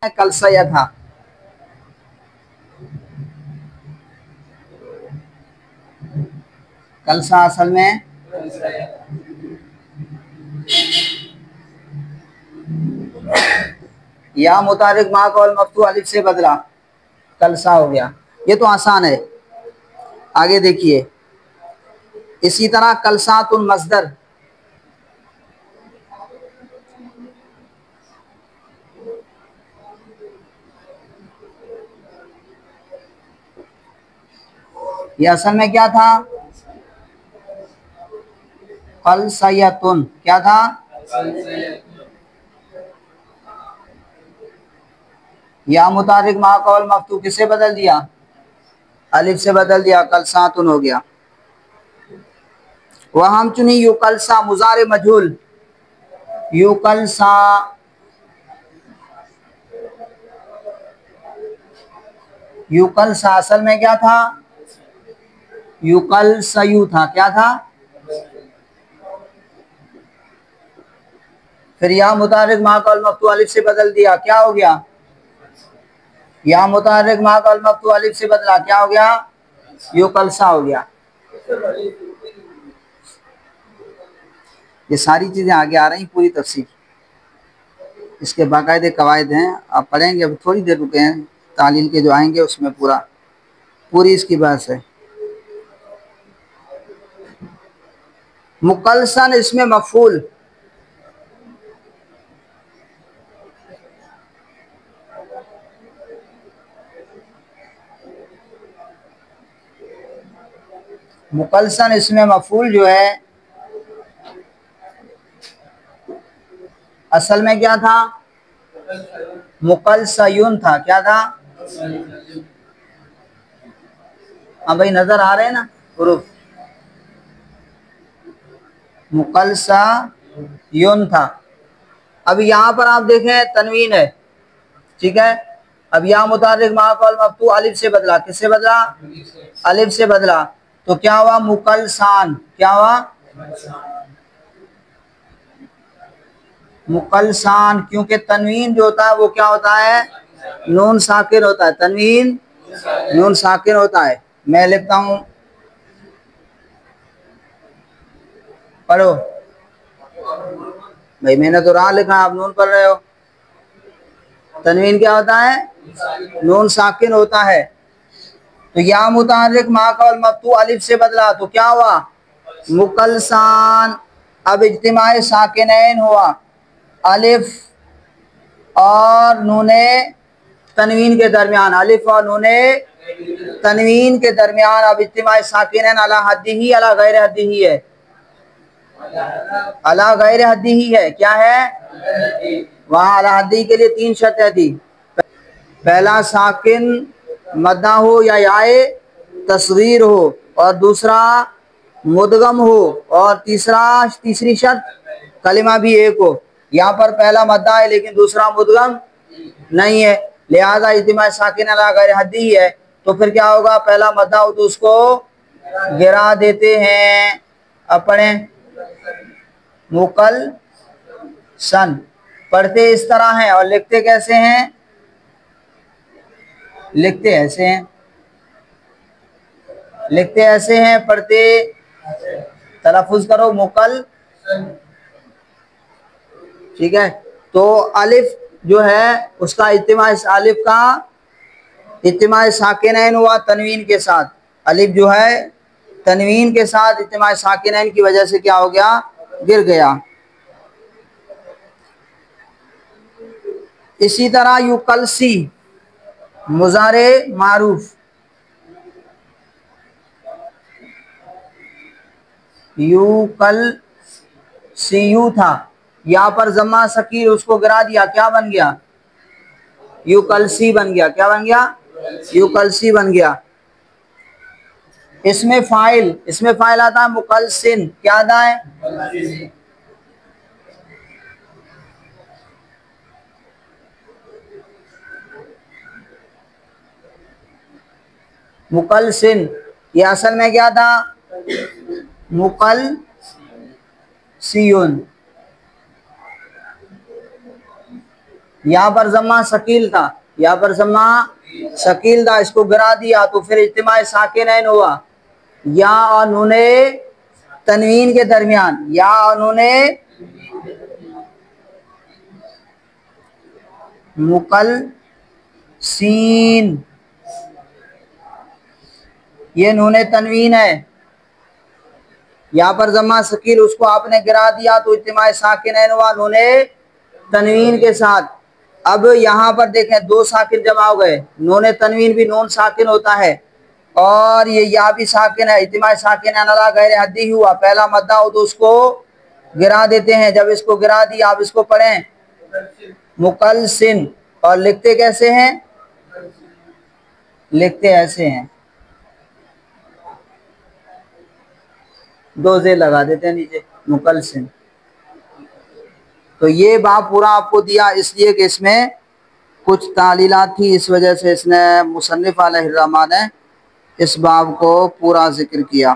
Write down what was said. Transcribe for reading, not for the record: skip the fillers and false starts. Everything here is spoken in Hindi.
कलसया था। कलसा असल में या मुतारिक मा कौल मफ्तू अलिफ से बदला, कलसा हो गया। ये तो आसान है। आगे देखिए, इसी तरह कलसातुल मस्दर, ये असल में क्या था? कलसयतुन, क्या था? या मुतारिक मा कौल मफ्तू किसे बदल दिया? अलिफ से बदल दिया, कलसातुन हो गया। वह हम चुनी युकलसा मुजारे मजहूल, युकलसा, युकलसा असल में क्या था? युकलसयु था, क्या था? फिर या मुतारिक मा कौल मफ्तू अलिफ से बदल दिया, क्या हो गया? या मुतारिक मा कौल मफ्तू अलिफ से बदला, क्या हो गया? युकलसा हो गया। ये सारी चीजें आगे आ रही, पूरी तफसील इसके बाकायदे कवायद हैं, आप पढ़ेंगे। अब थोड़ी देर रुके हैं, तालील के जो आएंगे उसमें पूरी इसकी बहस है। मुकलसन इसमें मफूल, मुकलसन इसमें मफूल जो है असल में क्या था? मुकलसयुन था, क्या था? हाँ भाई, नजर आ रहे हैं ना हुरूफ? मुकलसयुन था। अब यहाँ पर आप देखें तनवीन है, ठीक है। अब या मुतारिक मा कौल मफ्तू अलिफ से बदला, किससे बदला? अलिफ से बदला, तो क्या हुआ? मुकलसान, क्या हुआ? मुकलसान, क्योंकि तनवीन जो होता है वो क्या होता है? नून साकिन होता है। तनवीन नून साकिन होता है। मैं लिखता हूं, पढ़ो भाई, मैंने तो रा लिखा, आप नून पढ़ रहे हो। तनवीन क्या होता है? नून साकिन होता है। तो या मुतारिक मा कौल मफ्तू अलिफ से बदला, तो क्या हुआ? मुकलसान। अब इज्तिमाए साकिनैन हुआ, अलिफ और नूने तनवीन के दरमियान, अलिफ और नूने तनवीन के दरमियान। अब इज्तिमाए साकिनैन अला हद्दिही अला गैर हद्दिही है, अला गैर हद्दिही है। क्या है? वहां अला हद्दी के लिए 3 शर्तें थी। पहला साकिन मद्दा हो या याए तस्गीर हो, और दूसरा मुदगम हो, और तीसरी शर्त कलिमा भी एक हो। यहाँ पर पहला मद्दा है लेकिन दूसरा मुदगम नहीं है, लिहाजा इज्तिमा साकिन अला गैर हद्दी है। तो फिर क्या होगा? पहला मद्दा हो तो उसको गिरा देते हैं। अब पढ़ें, मुकल सन पढ़ते इस तरह हैं और लिखते कैसे हैं? लिखते ऐसे हैं, लिखते ऐसे हैं, पढ़ते तलफ़ुज़ करो मुकल, ठीक है। तो अलिफ जो है उसका इज्तिमा, इस अलिफ का इज्तिमा साकिनैन हुआ तनवीन के साथ। अलिफ जो है तनवीन के साथ इज्तिमा साकिनैन की वजह से क्या हो गया? गिर गया। इसी तरह युकलसी मुजारे मारूफ, युकलसियु था, यहाँ पर जम्मा सकीर उसको गिरा दिया, क्या बन गया? युकलसी बन गया। क्या बन गया? युकलसी बन गया। इसमें फाइल आता है मुकलसिन, क्या आता है? मुकलसिन। ये असल में क्या था? मुकल सियुन। यहाँ पर जम्मा शकील था, यहाँ पर जम्मा शकील था, इसको गिरा दिया तो फिर इज्तिमा साकिनैन हुआ। या और नूने तनवीन के दरमियान, या और नूने मुकल सीन, ये नूने तनवीन है। यहाँ पर जम्मा शकील, उसको आपने गिरा दिया तो इज्तिमा साकिनैन हुआ नूने तनवीन के साथ। अब यहाँ पर देखें दो साकिन जमा हो गए, नूने तनवीन भी नून साकिन होता है और ये या भी साकिन है। इज्तिमा साकिनैन अला गैर हद्दी हुआ, पहला मद्दा हो तो उसको गिरा देते हैं। जब इसको गिरा दिया, आप इसको पढ़ें मुकलसिन, और लिखते कैसे हैं? लिखते ऐसे हैं, दो जे लगा देते हैं नीचे, मुकलसिन। तो ये बाब पूरा आपको दिया इसलिए कि इसमें कुछ तालीलात थी, इस वजह से इसने मुसन्निफ अलैहिर्रहमा ने इस बाब को पूरा जिक्र किया।